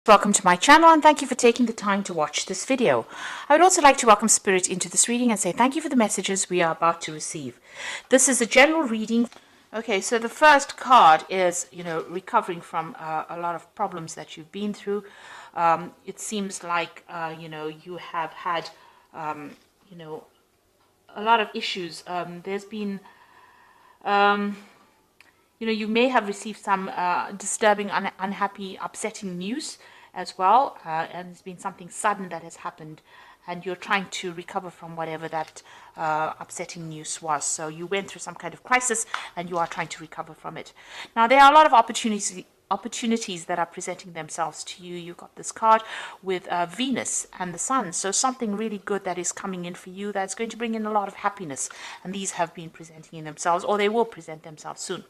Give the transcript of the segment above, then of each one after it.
Welcome to my channel and thank you for taking the time to watch this video. I would also like to welcome Spirit into this reading and say thank you for the messages we are about to receive. This is a general reading. Okay, so the first card is, recovering from a lot of problems that you've been through. It seems like, you have had, a lot of issues. There's been, you may have received some disturbing, unhappy, upsetting news as well, and it's been something sudden that has happened, and you're trying to recover from whatever that upsetting news was. So you went through some kind of crisis, and you are trying to recover from it. Now, there are a lot of opportunities that are presenting themselves to you. You've got this card with Venus and the Sun, so something really good that is coming in for you that's going to bring in a lot of happiness, and these have been presenting in themselves, or they will present themselves soon.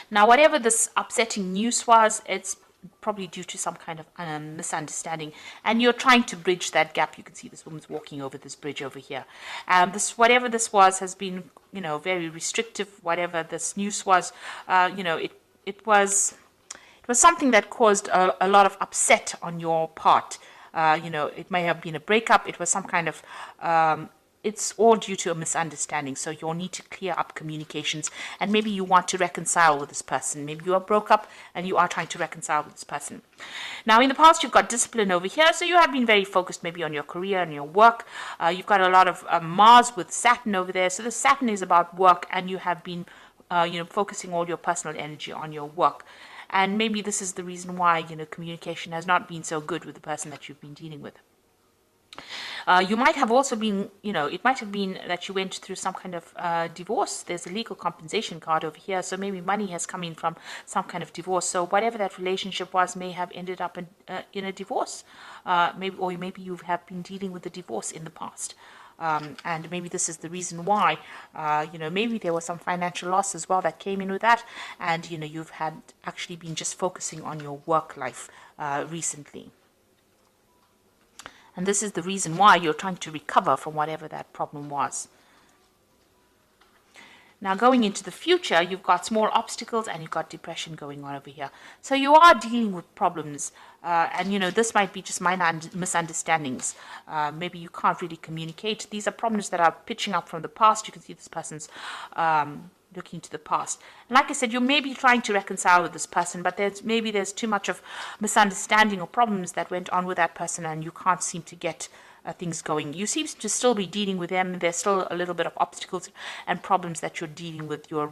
Now, whatever this upsetting news was, it's probably due to some kind of misunderstanding, and you're trying to bridge that gap. You can see this woman's walking over this bridge over here. Whatever this was has been, very restrictive. Whatever this news was, it was something that caused a lot of upset on your part. It may have been a breakup. It was some kind of it's all due to a misunderstanding. So you'll need to clear up communications, and maybe you want to reconcile with this person. Maybe you are broke up and you are trying to reconcile with this person. Now, in the past, you've got discipline over here. So you have been very focused maybe on your career and your work. You've got a lot of Mars with Saturn over there. So the Saturn is about work, and you have been, focusing all your personal energy on your work. And maybe this is the reason why, communication has not been so good with the person that you've been dealing with. You might have also been, it might have been that you went through some kind of divorce. There's a legal compensation card over here. So maybe money has come in from some kind of divorce. So whatever that relationship was may have ended up in a divorce. Maybe you have been dealing with a divorce in the past. And maybe this is the reason why, maybe there was some financial loss as well that came in with that. And, you've had actually been just focusing on your work life recently. And this is the reason why you're trying to recover from whatever that problem was. Now, going into the future, you've got small obstacles and you've got depression going on over here. So you are dealing with problems. And, this might be just minor misunderstandings. Maybe you can't really communicate. These are problems that are pitching up from the past. You can see this person's looking to the past. And like I said, you may be trying to reconcile with this person, but there's too much of misunderstanding or problems that went on with that person, and you can't seem to get things going. You seem to still be dealing with them. There's still a little bit of obstacles and problems that you're dealing with. You're,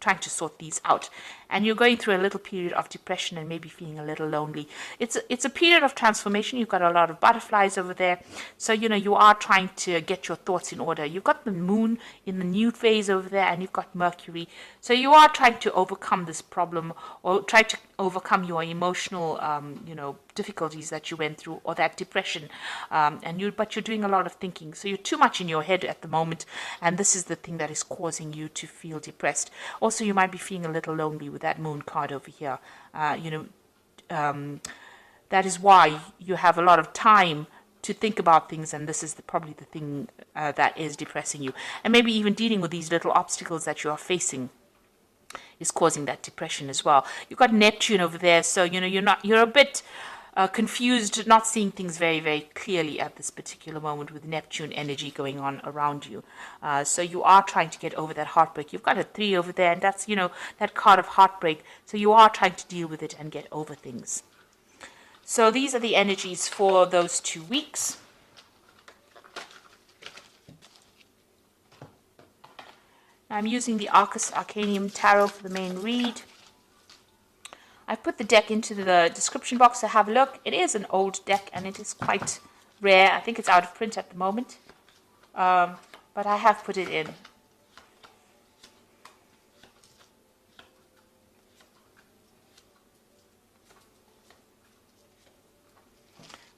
trying to sort these out. And you're going through a little period of depression and maybe feeling a little lonely. It's a period of transformation. You've got a lot of butterflies over there. So, you are trying to get your thoughts in order. You've got the moon in the new phase over there, and you've got Mercury. So you are trying to overcome this problem, or try to overcome your emotional, difficulties that you went through, or that depression. But you're doing a lot of thinking. So you're too much in your head at the moment, and this is the thing that is causing you to feel depressed. Also, you might be feeling a little lonely with that moon card over here. That is why you have a lot of time to think about things, and this is probably the thing that is depressing you. And maybe even dealing with these little obstacles that you are facing is causing that depression as well. You've got Neptune over there, so you're a bit confused, not seeing things very, very clearly at this particular moment with Neptune energy going on around you. So you are trying to get over that heartbreak. You've got a 3 over there, and that's, that card of heartbreak. So you are trying to deal with it and get over things. So these are the energies for those 2 weeks. I'm using the Arcus Arcanium Tarot for the main read. I've put the deck into the description box to have a look. It is an old deck, and it is quite rare. I think it's out of print at the moment. But I have put it in.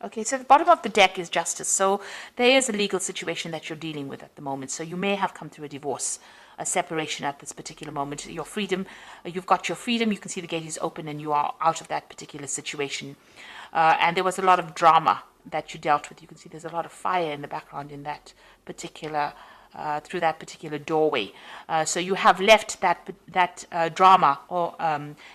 Okay, so the bottom of the deck is Justice. So there is a legal situation that you're dealing with at the moment. So you may have come through a divorce, a separation at this particular moment. Your freedom, you've got your freedom. You can see the gate is open and you are out of that particular situation. And there was a lot of drama that you dealt with. You can see there's a lot of fire in the background in that particular through that particular doorway. So you have left that drama,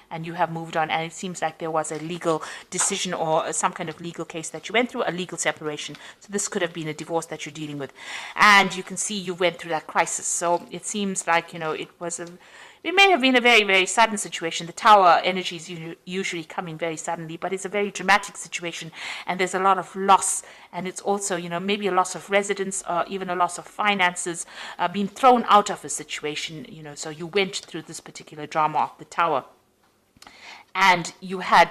and you have moved on. And it seems like there was a legal decision or some kind of legal case that you went through, a legal separation. So this could have been a divorce that you're dealing with, and you can see you went through that crisis. So it seems like it may have been a very, very sudden situation. The tower energy is usually coming very suddenly, but it's a very dramatic situation, and there's a lot of loss. And it's also, maybe a loss of residence or even a loss of finances, being thrown out of a situation, so you went through this particular drama of the tower. And you had,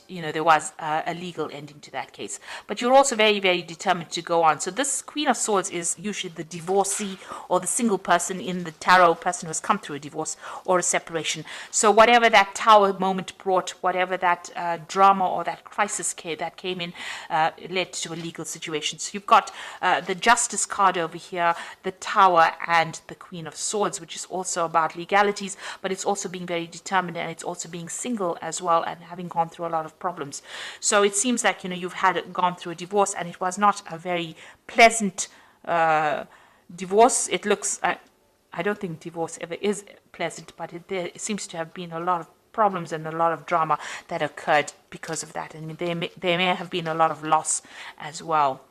there was a legal ending to that case. But you're also very, very determined to go on. So this Queen of Swords is usually the divorcee or the single person in the tarot, person who has come through a divorce or a separation. So whatever that tower moment brought, whatever that drama or that crisis that came in, led to a legal situation. So you've got the Justice card over here, the Tower, and the Queen of Swords, which is also about legalities, but it's also being very determined, and it's also being single as well, and having gone through a lot of problems. So it seems like you've gone through a divorce, and it was not a very pleasant divorce. It looks I don't think divorce ever is pleasant, but there seems to have been a lot of problems and a lot of drama that occurred because of that, and there may have been a lot of loss as well.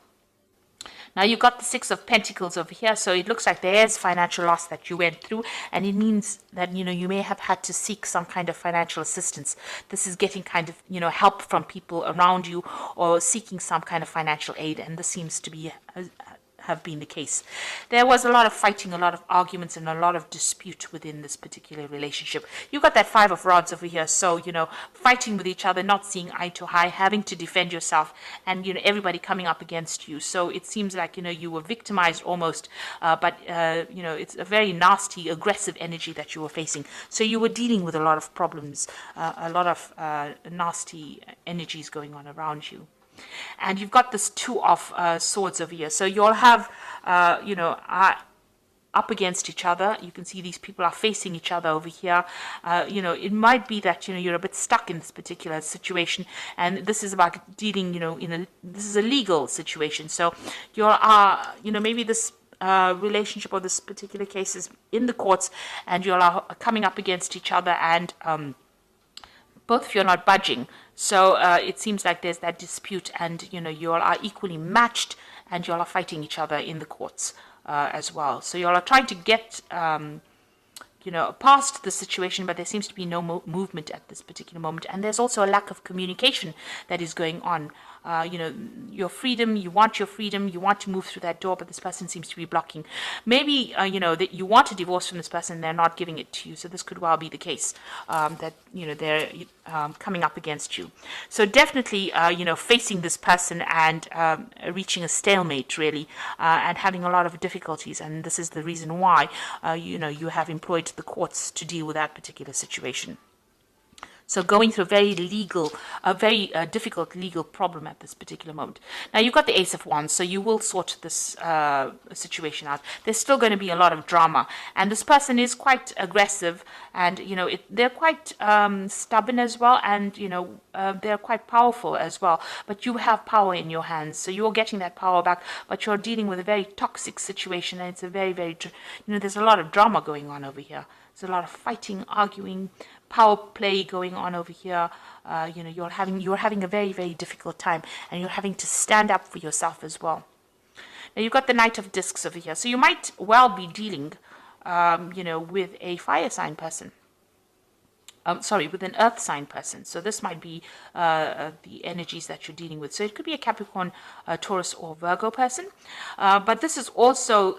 Now you've got the Six of Pentacles over here, so it looks like there's financial loss that you went through, and it means that you may have had to seek some kind of financial assistance. This is getting kind of help from people around you, or seeking some kind of financial aid, and this seems to be have been the case. There was a lot of fighting, a lot of arguments, and a lot of dispute within this particular relationship. You got that Five of Rods over here, so fighting with each other, not seeing eye to eye, having to defend yourself, and everybody coming up against you. So it seems like you were victimized almost, but it's a very nasty, aggressive energy that you were facing. So you were dealing with a lot of problems, a lot of nasty energies going on around you. And you've got this Two of Swords over here. So you'll have, up against each other. You can see these people are facing each other over here. It might be that, you're a bit stuck in this particular situation. And this is about dealing, this is a legal situation. So you are, maybe this relationship or this particular case is in the courts, and you are coming up against each other, and both of you are not budging. So it seems like there's that dispute, and you all are equally matched, and you all are fighting each other in the courts as well. So you all are trying to get past the situation, but there seems to be no movement at this particular moment. And there's also a lack of communication that is going on. Your freedom, you want to move through that door, but this person seems to be blocking. Maybe, that you want a divorce from this person, they're not giving it to you. So this could well be the case, that, they're coming up against you. So definitely, facing this person and reaching a stalemate, really, and having a lot of difficulties. And this is the reason why, you have employed the courts to deal with that particular situation. So going through a very difficult legal problem at this particular moment. Now you've got the Ace of Wands, so you will sort this situation out. There's still going to be a lot of drama, and this person is quite aggressive, and they're quite stubborn as well, and they're quite powerful as well. But you have power in your hands, so you're getting that power back. But you're dealing with a very toxic situation, and it's a very, very there's a lot of drama going on over here. There's a lot of fighting, arguing, power play going on over here. You're having a very, very difficult time, and you're having to stand up for yourself as well. Now you've got the Knight of Discs over here, so you might well be dealing, with a fire sign person. With an earth sign person. So this might be the energies that you're dealing with. So it could be a Capricorn, Taurus, or Virgo person. But this is also,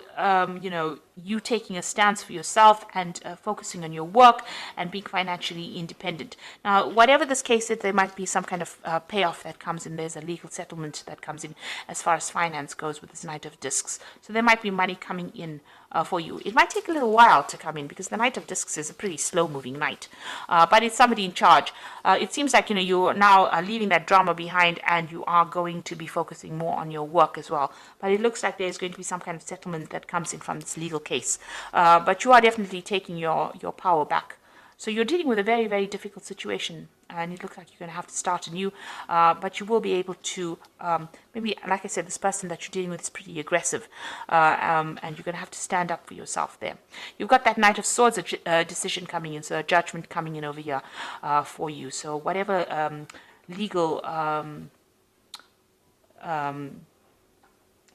you taking a stance for yourself and focusing on your work and being financially independent. Now, whatever this case is, there might be some kind of payoff that comes in. There's a legal settlement that comes in as far as finance goes with this Knight of Discs. So there might be money coming in for you. It might take a little while to come in, because the Knight of Discs is a pretty slow-moving knight. But it's somebody in charge. It seems like, you're now leaving that drama behind, and you are going to be focusing more on your work as well. But it looks like there's going to be some kind of settlement that comes in from this legal case. But you are definitely taking your power back. So you're dealing with a very, very difficult situation and it looks like you're going to have to start anew, but you will be able to, maybe, like I said, this person that you're dealing with is pretty aggressive, and you're going to have to stand up for yourself there. You've got that Knight of Swords decision coming in, so a judgment coming in over here for you. So whatever legal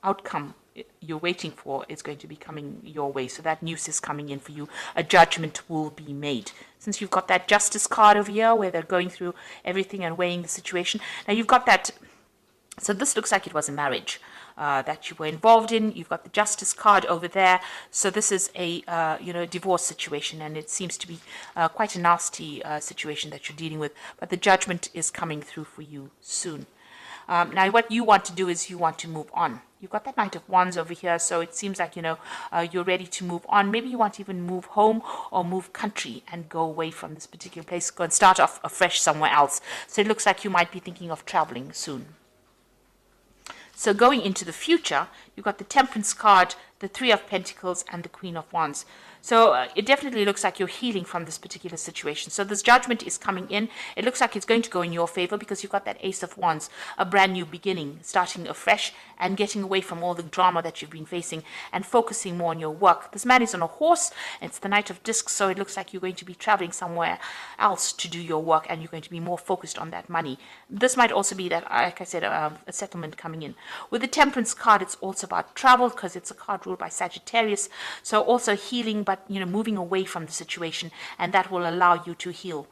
outcome you're waiting for is going to be coming your way. So that news is coming in for you. A judgment will be made. Since you've got that Justice card over here where they're going through everything and weighing the situation. Now you've got that, so this looks like it was a marriage that you were involved in. You've got the Justice card over there. So this is a divorce situation, and it seems to be quite a nasty situation that you're dealing with. But the judgment is coming through for you soon. Now, what you want to do is you want to move on. You've got that Knight of Wands over here, so it seems like, you're ready to move on. Maybe you want to even move home or move country and go away from this particular place, go and start off afresh somewhere else. So it looks like you might be thinking of traveling soon. So going into the future, you've got the Temperance card, the Three of Pentacles, and the Queen of Wands. So it definitely looks like you're healing from this particular situation. So this judgment is coming in. It looks like it's going to go in your favor because you've got that Ace of Wands, a brand new beginning, starting afresh and getting away from all the drama that you've been facing and focusing more on your work. This man is on a horse. It's the Knight of Discs, so it looks like you're going to be traveling somewhere else to do your work, and you're going to be more focused on that money. This might also be that, like I said, a settlement coming in. With the Temperance card, it's also about travel because it's a card ruled by Sagittarius. So also healing, but moving away from the situation, and that will allow you to heal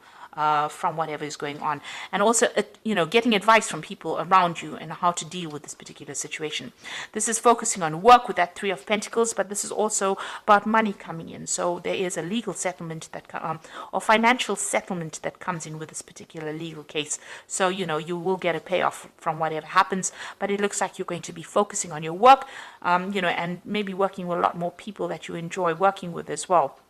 from whatever is going on, and also getting advice from people around you and how to deal with this particular situation. This is focusing on work with that Three of Pentacles, but this is also about money coming in. So there is a legal settlement that or financial settlement that comes in with this particular legal case. So you will get a payoff from whatever happens, but it looks like you're going to be focusing on your work, and maybe working with a lot more people that you enjoy working with as well.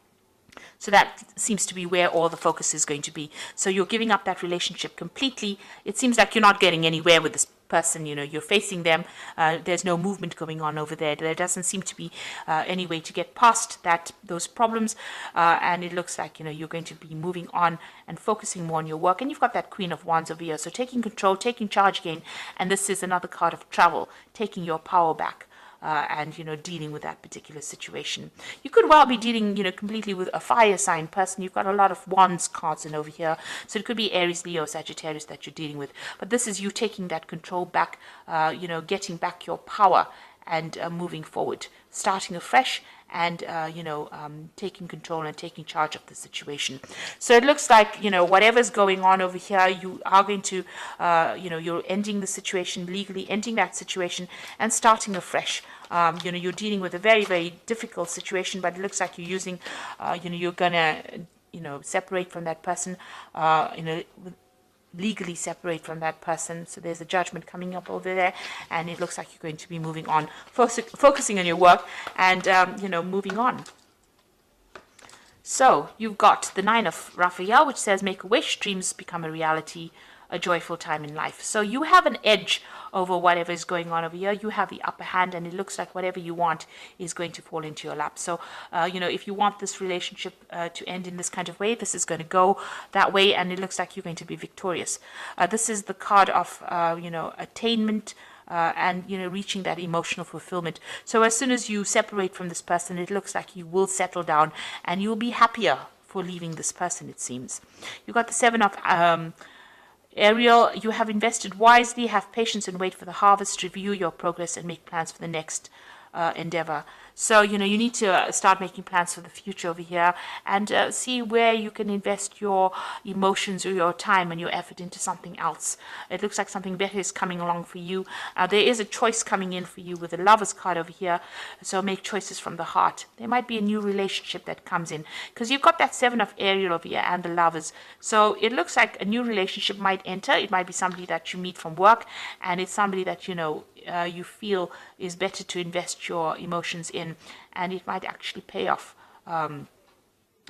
So that seems to be where all the focus is going to be. So you're giving up that relationship completely. It seems like you're not getting anywhere with this person. You're facing them. There's no movement going on over there. There doesn't seem to be any way to get past those problems. And it looks like, you're going to be moving on and focusing more on your work. And you've got that Queen of Wands over here. So taking control, taking charge again. And this is another card of travel, taking your power back. And dealing with that particular situation. You could well be dealing completely with a fire sign person. You've got a lot of Wands cards in over here, so it could be Aries, Leo, Sagittarius that you're dealing with, but this is you taking that control back, getting back your power and moving forward, starting afresh, and taking control and taking charge of the situation. So it looks like whatever's going on over here, you are going to you're ending the situation legally, ending that situation and starting afresh. You're dealing with a very, very difficult situation, but it looks like you're using you're gonna separate from that person, legally separate from that person. So there's a judgment coming up over there, and it looks like you're going to be moving on, focusing on your work and moving on. So you've got the Nine of Raphael, which says make a wish, dreams become a reality, a joyful time in life. So you have an edge over whatever is going on over here. You have the upper hand, and it looks like whatever you want is going to fall into your lap. So if you want this relationship to end in this kind of way, this is going to go that way, and it looks like you're going to be victorious. This is the card of attainment, and reaching that emotional fulfillment. So as soon as you separate from this person, it looks like you will settle down and you'll be happier for leaving this person, it seems. You've got the Seven of Ariel. You have invested wisely, have patience and wait for the harvest, review your progress and make plans for the next endeavor. So you need to start making plans for the future over here, and see where you can invest your emotions or your time and your effort into something else. It looks like something better is coming along for you. There is a choice coming in for you with the Lovers card over here, so make choices from the heart. There might be a new relationship that comes in, because you've got that Seven of Ariel over here and the Lovers. So it looks like a new relationship might enter. It might be somebody that you meet from work, and it's somebody that you feel is better to invest your emotions in, and it might actually pay off.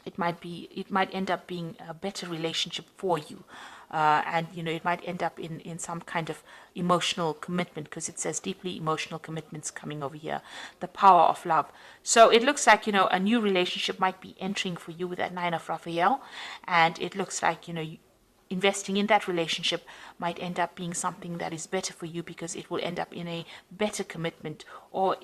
It might end up being a better relationship for you, and it might end up in some kind of emotional commitment, because it says deeply emotional commitments coming over here, the power of love. So it looks like a new relationship might be entering for you with that Nine of Raphael, and it looks like investing in that relationship might end up being something that is better for you, because it will end up in a better commitment, or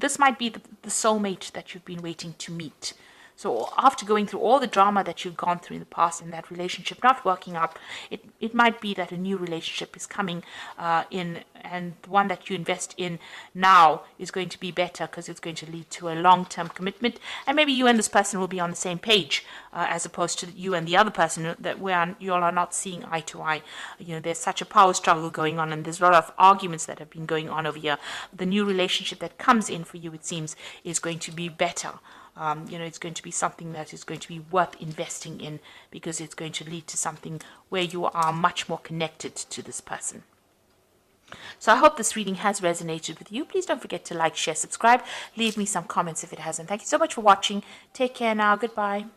this might be the soulmate that you've been waiting to meet. So after going through all the drama that you've gone through in the past and that relationship not working out, it might be that a new relationship is coming in, and the one that you invest in now is going to be better, because it's going to lead to a long-term commitment, and maybe you and this person will be on the same page, as opposed to you and the other person that where you all are not seeing eye to eye. There's such a power struggle going on, and there's a lot of arguments that have been going on over here. The new relationship that comes in for you, it seems, is going to be better. It's going to be something that is going to be worth investing in, because it's going to lead to something where you are much more connected to this person. So I hope this reading has resonated with you. Please don't forget to like, share, subscribe. Leave me some comments if it hasn't. Thank you so much for watching. Take care now. Goodbye.